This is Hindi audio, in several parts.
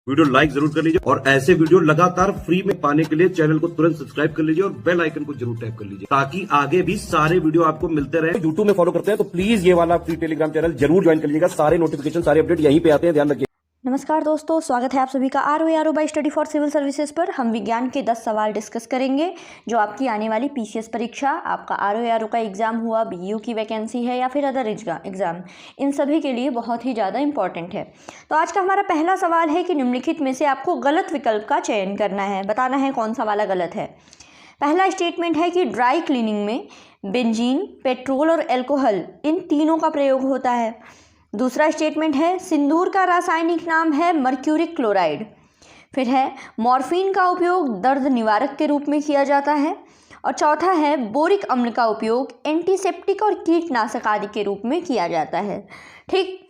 वीडियो लाइक जरूर कर लीजिए और ऐसे वीडियो लगातार फ्री में पाने के लिए चैनल को तुरंत सब्सक्राइब कर लीजिए और बेल आइकन को जरूर टैप कर लीजिए ताकि आगे भी सारे वीडियो आपको मिलते रहे। यूट्यूब में फॉलो करते हैं तो प्लीज ये वाला फ्री टेलीग्राम चैनल जरूर ज्वाइन कर लीजिएगा। सारे नोटिफिकेशन सारे अपडेट यहीं पे आते हैं, ध्यान रखिए। नमस्कार दोस्तों, स्वागत है आप सभी का आर बाई स्टडी फॉर सिविल सर्विसेज पर। हम विज्ञान के 10 सवाल डिस्कस करेंगे जो आपकी आने वाली पीसीएस परीक्षा, आपका आर का एग्ज़ाम हुआ, बीयू की वैकेंसी है या फिर अदर एग्ज़ाम, इन सभी के लिए बहुत ही ज़्यादा इंपॉर्टेंट है। तो आज का हमारा पहला सवाल है कि निम्नलिखित में से आपको गलत विकल्प का चयन करना है, बताना है कौन सा वाला गलत है। पहला स्टेटमेंट है कि ड्राई क्लीनिंग में बेंजीन, पेट्रोल और एल्कोहल इन तीनों का प्रयोग होता है। दूसरा स्टेटमेंट है सिंदूर का रासायनिक नाम है मर्क्यूरिक क्लोराइड। फिर है मॉर्फिन का उपयोग दर्द निवारक के रूप में किया जाता है। और चौथा है बोरिक अम्ल का उपयोग एंटीसेप्टिक और कीटनाशक आदि के रूप में किया जाता है। ठीक,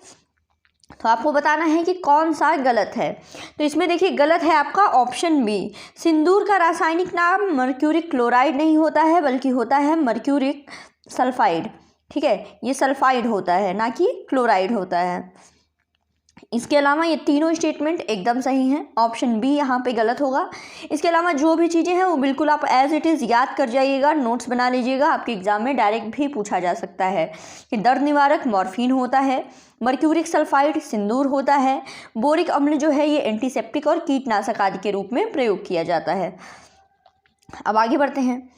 तो आपको बताना है कि कौन सा गलत है। तो इसमें देखिए गलत है आपका ऑप्शन बी, सिंदूर का रासायनिक नाम मर्क्यूरिक क्लोराइड नहीं होता है बल्कि होता है मर्क्यूरिक सल्फाइड। ठीक है, ये सल्फाइड होता है ना कि क्लोराइड होता है। इसके अलावा ये तीनों स्टेटमेंट एकदम सही हैं, ऑप्शन बी यहाँ पे गलत होगा। इसके अलावा जो भी चीज़ें हैं वो बिल्कुल आप एज इट इज़ याद कर जाइएगा, नोट्स बना लीजिएगा। आपके एग्जाम में डायरेक्ट भी पूछा जा सकता है कि दर्द निवारक मॉर्फिन होता है, मर्क्यूरिक सल्फाइड सिंदूर होता है, बोरिक अम्ल जो है ये एंटीसेप्टिक और कीटनाशक आदि के रूप में प्रयोग किया जाता है। अब आगे बढ़ते हैं।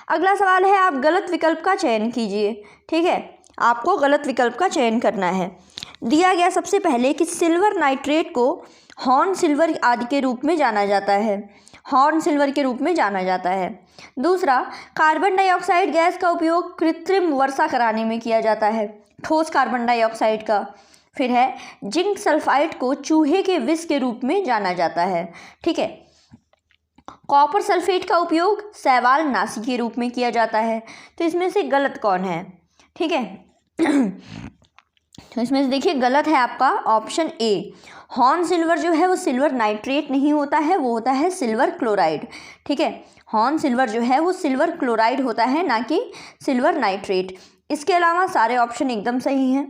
अगला सवाल है, आप गलत विकल्प का चयन कीजिए। ठीक है, आपको गलत विकल्प का चयन करना है। दिया गया सबसे पहले कि सिल्वर नाइट्रेट को हॉर्न सिल्वर आदि के रूप में जाना जाता है, हॉर्न सिल्वर के रूप में जाना जाता है। दूसरा, कार्बन डाइऑक्साइड गैस का उपयोग कृत्रिम वर्षा कराने में किया जाता है, ठोस कार्बन डाइऑक्साइड का। फिर है जिंक सल्फाइड को चूहे के विष के रूप में जाना जाता है। ठीक है, कॉपर सल्फेट का उपयोग शैवाल नाशी के रूप में किया जाता है। तो इसमें से गलत कौन है? ठीक है, तो इसमें से देखिए गलत है आपका ऑप्शन ए, हॉर्न सिल्वर जो है वो सिल्वर नाइट्रेट नहीं होता है, वो होता है सिल्वर क्लोराइड। ठीक है, हॉर्न सिल्वर जो है वो सिल्वर क्लोराइड होता है ना कि सिल्वर नाइट्रेट। इसके अलावा सारे ऑप्शन एकदम सही हैं।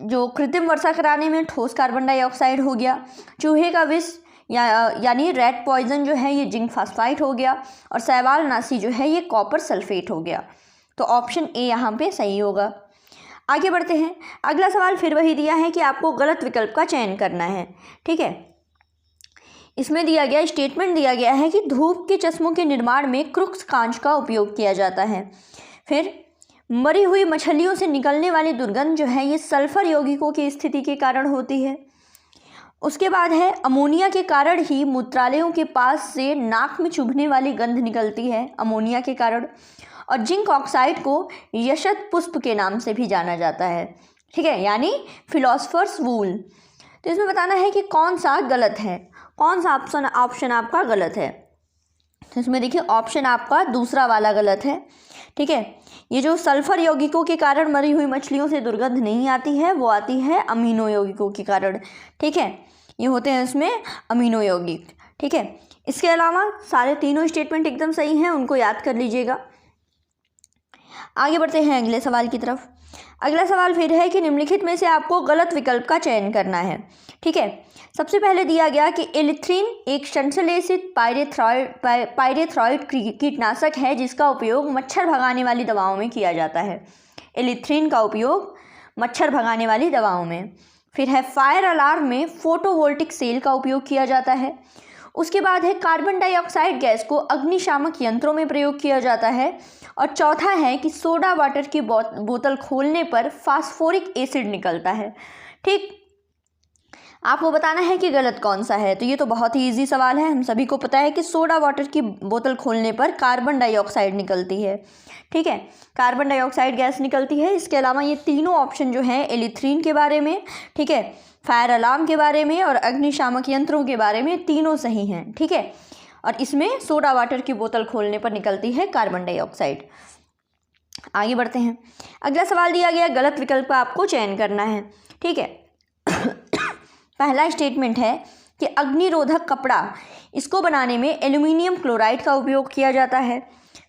जो कृत्रिम वर्षा कराने में ठोस कार्बन डाइऑक्साइड हो गया, चूहे का विष यानी रेड पॉइजन जो है ये जिंक फास्फाइड हो गया, और शैवाल नाशी जो है ये कॉपर सल्फेट हो गया। तो ऑप्शन ए यहाँ पे सही होगा। आगे बढ़ते हैं। अगला सवाल फिर वही दिया है कि आपको गलत विकल्प का चयन करना है। ठीक है, इसमें दिया गया स्टेटमेंट दिया गया है कि धूप के चश्मों के निर्माण में क्रुक्स कांच का उपयोग किया जाता है। फिर मरी हुई मछलियों से निकलने वाली दुर्गंध जो है ये सल्फर यौगिकों की स्थिति के कारण होती है। उसके बाद है अमोनिया के कारण ही मूत्रालयों के पास से नाक में चुभने वाली गंध निकलती है, अमोनिया के कारण। और जिंक ऑक्साइड को यशत पुष्प के नाम से भी जाना जाता है। ठीक है, यानी फिलोसफर्स वूल। तो इसमें बताना है कि कौन सा गलत है, कौन सा ऑप्शन आपका गलत है। तो इसमें देखिए ऑप्शन आपका दूसरा वाला गलत है। ठीक है, ये जो सल्फर यौगिकों के कारण मरी हुई मछलियों से दुर्गंध नहीं आती है, वो आती है अमीनो यौगिकों के कारण। ठीक है, ये होते हैं इसमें अमीनो यौगिक। ठीक है, इसके अलावा सारे तीनों स्टेटमेंट एकदम सही हैं, उनको याद कर लीजिएगा। आगे बढ़ते हैं अगले सवाल की तरफ। अगला सवाल फिर है कि निम्नलिखित में से आपको गलत विकल्प का चयन करना है। ठीक है, सबसे पहले दिया गया कि एलिथ्रीन एक संश्लेषित पायरेथ्रॉइड कीटनाशक है जिसका उपयोग मच्छर भगाने वाली दवाओं में किया जाता है। एलिथ्रीन का उपयोग मच्छर भगाने वाली दवाओं में। फिर है फायर अलार्म में फोटोवोल्टिक सेल का उपयोग किया जाता है। उसके बाद है कार्बन डाइऑक्साइड गैस को अग्निशामक यंत्रों में प्रयोग किया जाता है। और चौथा है कि सोडा वाटर की बोतल खोलने पर फास्फोरिक एसिड निकलता है। ठीक, आपको बताना है कि गलत कौन सा है। तो ये तो बहुत ही इजी सवाल है, हम सभी को पता है कि सोडा वाटर की बोतल खोलने पर कार्बन डाइऑक्साइड निकलती है। ठीक है, कार्बन डाइऑक्साइड गैस निकलती है। इसके अलावा ये तीनों ऑप्शन जो हैं एलिथ्रीन के बारे में, ठीक है, फायर अलार्म के बारे में और अग्निशामक यंत्रों के बारे में, तीनों सही हैं। ठीक है, और इसमें सोडा वाटर की बोतल खोलने पर निकलती है कार्बन डाइऑक्साइड। आगे बढ़ते हैं। अगला सवाल दिया गया गलत विकल्प का आपको चयन करना है। ठीक है, पहला स्टेटमेंट है कि अग्निरोधक कपड़ा, इसको बनाने में एल्यूमिनियम क्लोराइड का उपयोग किया जाता है।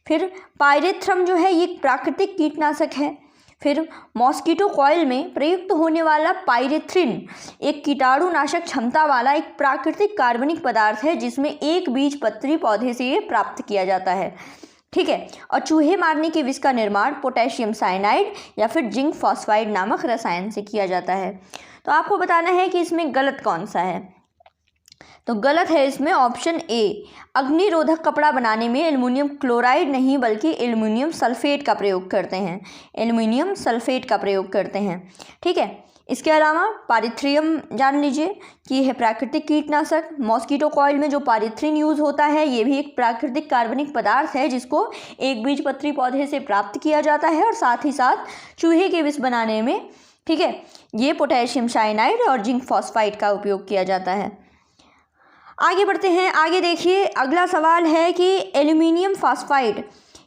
फिर पायरेथ्रम जो है ये प्राकृतिक कीटनाशक है। फिर मॉस्किटो कॉइल में प्रयुक्त होने वाला पायरेथ्रिन एक कीटाणुनाशक क्षमता वाला एक प्राकृतिक कार्बनिक पदार्थ है जिसमें एक बीजपत्री पौधे से ये प्राप्त किया जाता है, ठीक है। और चूहे मारने के विष का निर्माण पोटेशियम साइनाइड या फिर जिंक फॉस्फाइड नामक रसायन से किया जाता है। तो आपको बताना है कि इसमें गलत कौन सा है। तो गलत है इसमें ऑप्शन ए, अग्निरोधक कपड़ा बनाने में एल्युमिनियम क्लोराइड नहीं बल्कि एल्युमिनियम सल्फेट का प्रयोग करते हैं, एल्युमिनियम सल्फेट का प्रयोग करते हैं, ठीक है। इसके अलावा पायरेथ्रियम जान लीजिए कि यह है प्राकृतिक कीटनाशक। मॉस्किटो कॉइल में जो पायरेथ्रिन यूज़ होता है ये भी एक प्राकृतिक कार्बनिक पदार्थ है जिसको एक बीजपत्री पौधे से प्राप्त किया जाता है और साथ ही साथ चूहे के विष बनाने में, ठीक है, ये पोटेशियम साइनाइड और जिंक फॉस्फाइड का उपयोग किया जाता है। आगे बढ़ते हैं। आगे देखिए, अगला सवाल है कि एल्युमिनियम फॉस्फाइड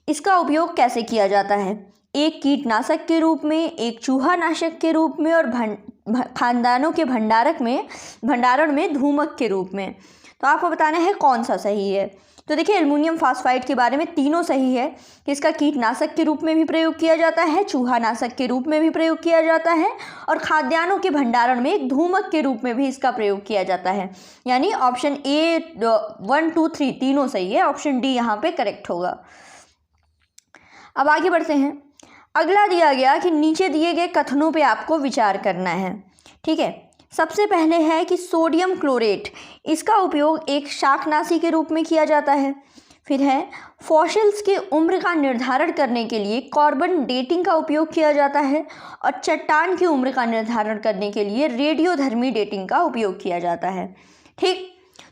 इसका उपयोग कैसे किया जाता है, एक कीटनाशक के रूप में, एक चूहा नाशक के रूप में और खानदानों के भंडारण में धूमक के रूप में। तो आपको बताना है कौन सा सही है। तो देखिए, एल्युमिनियम फॉस्फाइड के बारे में तीनों सही है कि इसका कीटनाशक के रूप में भी प्रयोग किया जाता है, चूहा नाशक के रूप में भी प्रयोग किया जाता है और खाद्यान्नों के भंडारण में एक धूमक के रूप में भी इसका प्रयोग किया जाता है। यानी ऑप्शन ए 1, 2, 3 तीनों सही है, ऑप्शन डी यहाँ पे करेक्ट होगा। अब आगे बढ़ते हैं। अगला दिया गया कि नीचे दिए गए कथनों पे आपको विचार करना है, ठीक है। सबसे पहले है कि सोडियम क्लोरेट इसका उपयोग एक शाकनाशी के रूप में किया जाता है। फिर है फॉसिल्स की उम्र का निर्धारण करने के लिए कार्बन डेटिंग का उपयोग किया जाता है और चट्टान की उम्र का निर्धारण करने के लिए रेडियोधर्मी डेटिंग का उपयोग किया जाता है, ठीक।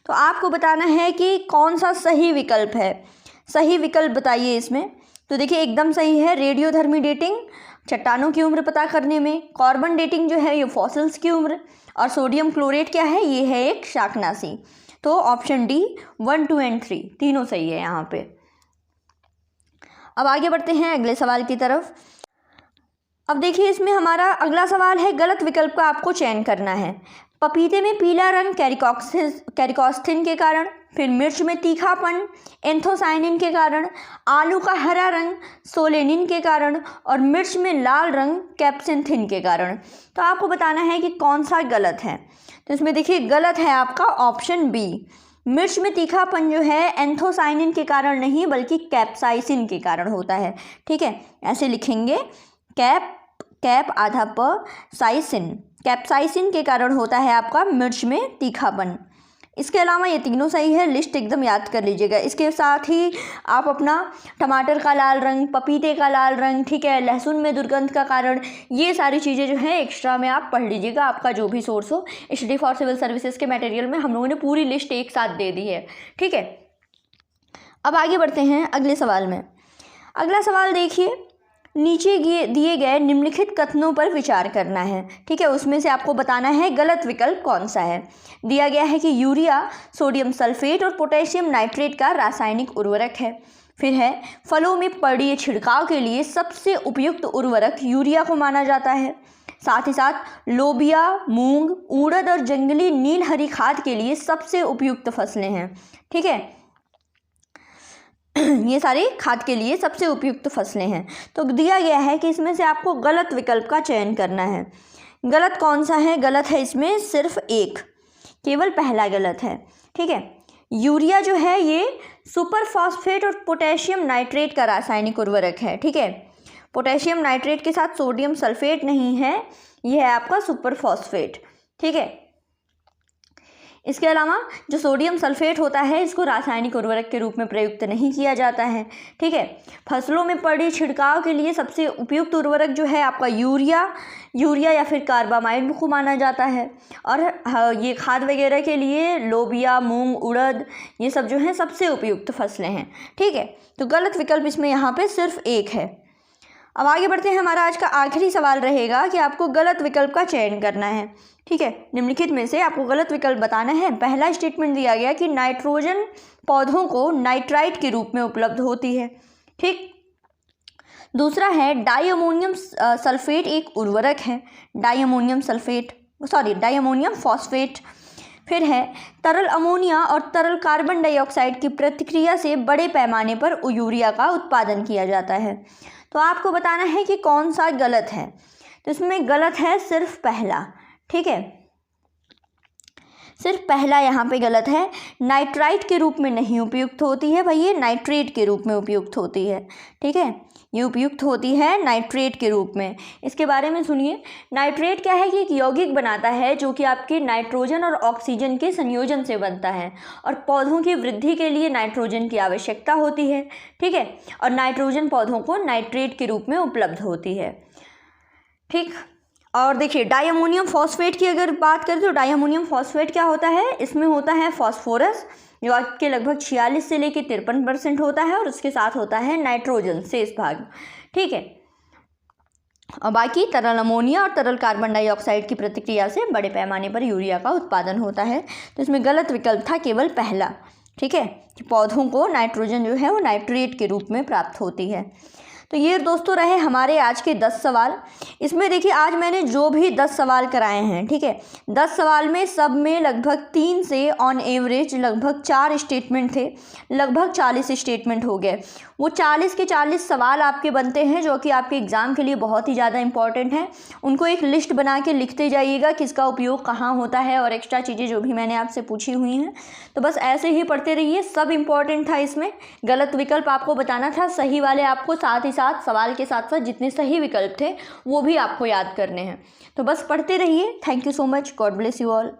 तो आपको बताना है कि कौन सा सही विकल्प है, सही विकल्प बताइए इसमें। तो देखिए, एकदम सही है रेडियोधर्मी डेटिंग चट्टानों की उम्र पता करने में, कार्बन डेटिंग जो है ये फॉसिल्स की उम्र, और सोडियम क्लोरेट क्या है, ये है एक शाकनाशी। तो ऑप्शन डी 1, 2 एंड 3 तीनों सही है यहाँ पे। अब आगे बढ़ते हैं अगले सवाल की तरफ। अब देखिए, इसमें हमारा अगला सवाल है गलत विकल्प का आपको चयन करना है। पपीते में पीला रंग कैरिकॉस्थिन के कारण, फिर मिर्च में तीखापन एंथोसाइनिन के कारण, आलू का हरा रंग सोलेनिन के कारण और मिर्च में लाल रंग कैप्सिंथिन के कारण। तो आपको बताना है कि कौन सा गलत है। तो इसमें देखिए, गलत है आपका ऑप्शन बी, मिर्च में तीखापन जो है एंथोसाइनिन के कारण नहीं बल्कि कैप्साइसिन के कारण होता है, ठीक है। ऐसे लिखेंगे, कैप आधा प साइसिन, कैप्साइसिन के कारण होता है आपका मिर्च में तीखापन। इसके अलावा ये तीनों सही है, लिस्ट एकदम याद कर लीजिएगा। इसके साथ ही आप अपना टमाटर का लाल रंग, पपीते का लाल रंग, ठीक है, लहसुन में दुर्गंध का कारण, ये सारी चीज़ें जो हैं एक्स्ट्रा में आप पढ़ लीजिएगा, आपका जो भी सोर्स हो। स्टडी फॉर सिविल सर्विसेज के मटेरियल में हम लोगों ने पूरी लिस्ट एक साथ दे दी है, ठीक है। अब आगे बढ़ते हैं अगले सवाल में। अगला सवाल देखिए, नीचे दिए गए निम्नलिखित कथनों पर विचार करना है, ठीक है। उसमें से आपको बताना है गलत विकल्प कौन सा है। दिया गया है कि यूरिया सोडियम सल्फेट और पोटेशियम नाइट्रेट का रासायनिक उर्वरक है। फिर है फलों में पड़े छिड़काव के लिए सबसे उपयुक्त उर्वरक यूरिया को माना जाता है। साथ ही साथ लोबिया, मूंग, उड़द और जंगली नील हरी खाद के लिए सबसे उपयुक्त फसलें हैं, ठीक है। ये सारी खाद के लिए सबसे उपयुक्त फसलें हैं। तो दिया गया है कि इसमें से आपको गलत विकल्प का चयन करना है। गलत कौन सा है? गलत है इसमें सिर्फ एक, केवल पहला गलत है, ठीक है। यूरिया जो है ये सुपर फॉस्फेट और पोटेशियम नाइट्रेट का रासायनिक उर्वरक है, ठीक है। पोटेशियम नाइट्रेट के साथ सोडियम सल्फेट नहीं है, यह है आपका सुपर फॉस्फेट, ठीक है। इसके अलावा जो सोडियम सल्फेट होता है इसको रासायनिक उर्वरक के रूप में प्रयुक्त नहीं किया जाता है, ठीक है। फसलों में पड़े छिड़काव के लिए सबसे उपयुक्त उर्वरक जो है आपका यूरिया या फिर कार्बामाइड को माना जाता है। और ये खाद वगैरह के लिए लोबिया, मूंग, उड़द ये सब जो हैं सबसे उपयुक्त फसलें हैं, ठीक है। तो गलत विकल्प इसमें यहाँ पे सिर्फ एक है। अब आगे बढ़ते हैं। हमारा आज का आखिरी सवाल रहेगा कि आपको गलत विकल्प का चयन करना है, ठीक है। निम्नलिखित में से आपको गलत विकल्प बताना है। पहला स्टेटमेंट दिया गया कि नाइट्रोजन पौधों को नाइट्राइट के रूप में उपलब्ध होती है, ठीक। दूसरा है डायमोनियम सल्फेट एक उर्वरक है, डायमोनियम फॉस्फेट। फिर है तरल अमोनिया और तरल कार्बन डाइऑक्साइड की प्रतिक्रिया से बड़े पैमाने पर यूरिया का उत्पादन किया जाता है। तो आपको बताना है कि कौन सा गलत है। तो इसमें गलत है सिर्फ पहला, ठीक है, सिर्फ पहला यहाँ पे गलत है। नाइट्राइट के रूप में नहीं उपयुक्त होती है भाई, ये नाइट्रेट के रूप में उपयुक्त होती है, ठीक है, ये उपयुक्त होती है नाइट्रेट के रूप में। इसके बारे में सुनिए, नाइट्रेट क्या है कि एक यौगिक बनाता है जो कि आपके नाइट्रोजन और ऑक्सीजन के संयोजन से बनता है और पौधों की वृद्धि के लिए नाइट्रोजन की आवश्यकता होती है, ठीक है, और नाइट्रोजन पौधों को नाइट्रेट के रूप में उपलब्ध होती है, ठीक। और देखिए डायमोनियम फॉस्फेट की अगर बात करें तो डायमोनियम फॉस्फेट क्या होता है, इसमें होता है फॉस्फोरस जो आपके लगभग 46 से लेकर 53% होता है और उसके साथ होता है नाइट्रोजन शेष भाग, ठीक है। और बाकी तरल अमोनिया और तरल कार्बन डाइऑक्साइड की प्रतिक्रिया से बड़े पैमाने पर यूरिया का उत्पादन होता है। तो इसमें गलत विकल्प था केवल पहला, ठीक है, कि पौधों को नाइट्रोजन जो है वो नाइट्रेट के रूप में प्राप्त होती है। तो ये दोस्तों रहे हमारे आज के 10 सवाल। इसमें देखिए आज मैंने जो भी 10 सवाल कराए हैं, ठीक है, 10 सवाल में सब में लगभग 3 से ऑन एवरेज लगभग 4 स्टेटमेंट थे, लगभग 40 स्टेटमेंट हो गए। वो 40 के 40 सवाल आपके बनते हैं जो कि आपके एग्ज़ाम के लिए बहुत ही ज़्यादा इंपॉर्टेंट हैं। उनको एक लिस्ट बना के लिखते जाइएगा किसका उपयोग कहाँ होता है और एक्स्ट्रा चीज़ें जो भी मैंने आपसे पूछी हुई हैं। तो बस ऐसे ही पढ़ते रहिए, सब इम्पॉर्टेंट था। इसमें गलत विकल्प आपको बताना था, सही वाले आपको साथ ही साथ सवाल के साथ साथ जितने सही विकल्प थे वो भी आपको याद करने हैं। तो बस पढ़ते रहिए। Thank you so much, God bless you all.